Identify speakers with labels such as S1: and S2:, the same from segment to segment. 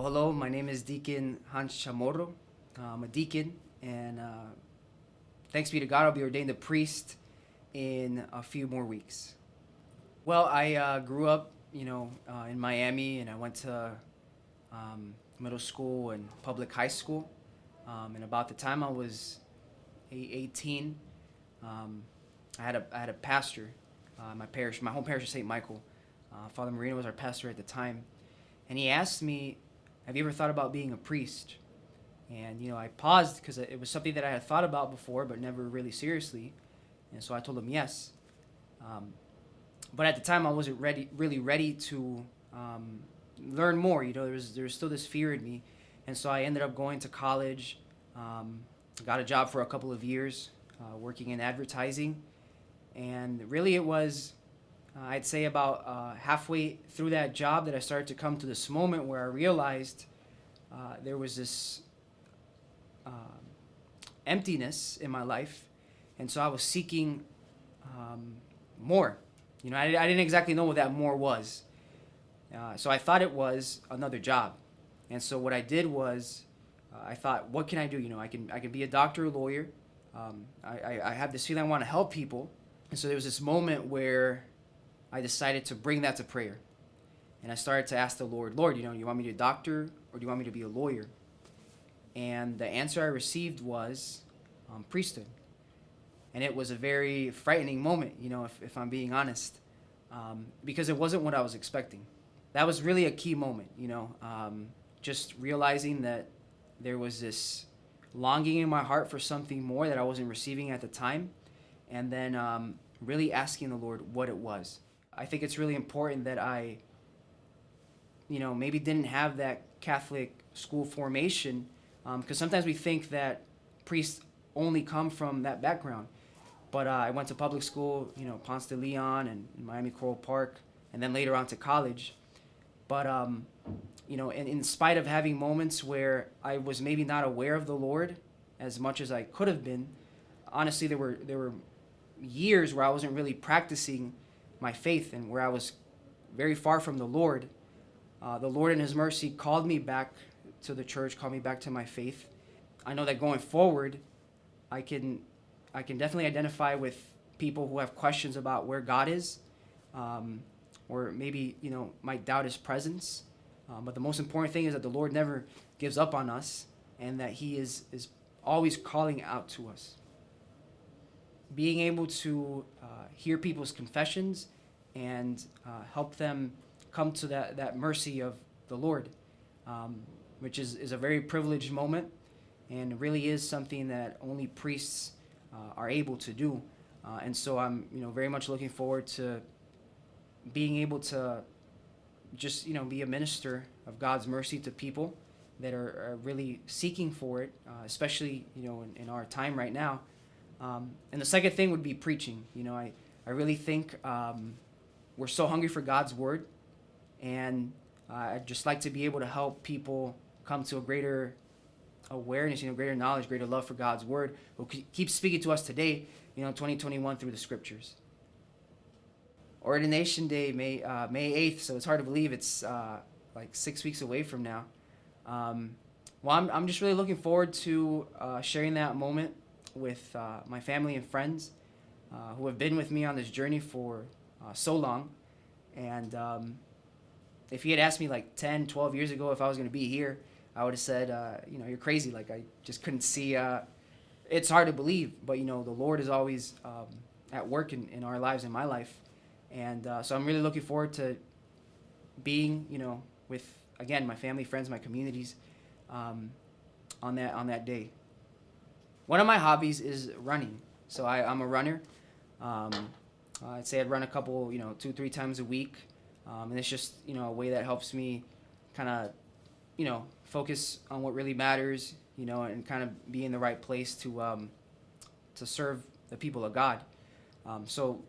S1: Hello. My name is Deacon Chamorro. I'm a deacon, and thanks be to God, I'll be ordained a priest in a few more weeks. Well, I grew up, in Miami, and I went to middle school and public high school. And about the time I was 18, um, I had a pastor. My home parish is St. Michael. Father Marino was our pastor at the time, and he asked me, "Have you ever thought about being a priest?" And I paused because it was something that I had thought about before, but never really seriously. And so I told him yes. Um, but at the time, I wasn't really ready to learn more. There was still this fear in me, and so I ended up going to college. Um, got a job for a couple of years, working in advertising, and really it was, I'd say about halfway through that job that I started to come to this moment where I realized there was this emptiness in my life, and so I was seeking more. I didn't exactly know what that more was. So I thought it was another job. And so what I did was, I thought, what can I do? I can be a doctor or lawyer. I have this feeling I want to help people. And so there was this moment where I decided to bring that to prayer. And I started to ask the Lord, you want me to be a doctor or do you want me to be a lawyer? And the answer I received was priesthood. And it was a very frightening moment, if I'm being honest, because it wasn't what I was expecting. That was really a key moment, just realizing that there was this longing in my heart for something more that I wasn't receiving at the time, and then really asking the Lord what it was. I think it's really important that I, maybe didn't have that Catholic school formation, because sometimes we think that priests only come from that background. But I went to public school, Ponce de Leon and Miami Coral Park, and then later on to college. But, in spite of having moments where I was maybe not aware of the Lord as much as I could have been, honestly, there were years where I wasn't really practicing my faith and where I was very far from the Lord. The Lord in His mercy called me back to the church, called me back to my faith. I know that going forward, I can definitely identify with people who have questions about where God is, or maybe might doubt His presence. But the most important thing is that the Lord never gives up on us, and that He is always calling out to us. Being able to hear people's confessions and help them come to that mercy of the Lord, which is a very privileged moment, and really is something that only priests are able to do. And so I'm very much looking forward to being able to just be a minister of God's mercy to people that are really seeking for it, especially in our time right now. And the second thing would be preaching. I really think we're so hungry for God's word, and I'd just like to be able to help people come to a greater awareness, greater knowledge, greater love for God's word, who keeps speaking to us today, 2021 through the scriptures. Ordination Day, May 8th, so it's hard to believe it's like 6 weeks away from now. Well, I'm just really looking forward to sharing that moment with my family and friends who have been with me on this journey for so long. And if you had asked me like 10, 12 years ago if I was going to be here, I would have said, you're crazy. Like, I just couldn't see. It's hard to believe, but, the Lord is always at work in our lives, in my life. And so I'm really looking forward to being, with, again, my family, friends, my communities on that day. One of my hobbies is running. So I'm a runner. I'd say I'd run a couple, 2-3 times a week. And it's just, a way that helps me kind of, focus on what really matters, and kind of be in the right place to serve the people of God. So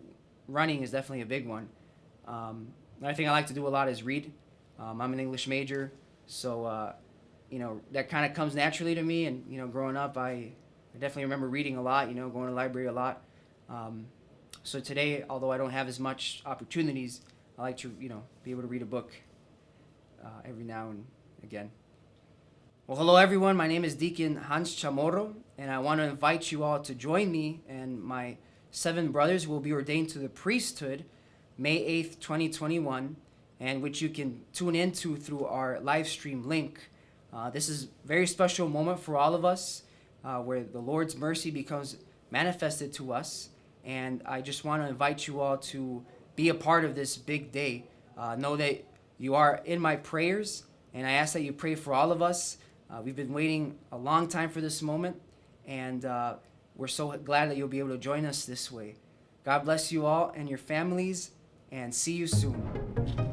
S1: running is definitely a big one. Another thing I like to do a lot is read. I'm an English major, so that kind of comes naturally to me. And growing up, I definitely remember reading a lot. Going to the library a lot. So today, although I don't have as much opportunities, I like to be able to read a book every now and again. Well, hello everyone. My name is Deacon Hans Chamorro, and I want to invite you all to join me and my 7 brothers who will be ordained to the priesthood May 8th, 2021, and which you can tune into through our live stream link. This is a very special moment for all of us where the Lord's mercy becomes manifested to us, and I just want to invite you all to be a part of this big day. Know that you are in my prayers, and I ask that you pray for all of us. We've been waiting a long time for this moment, and we're so glad that you'll be able to join us this way. God bless you all and your families, and see you soon.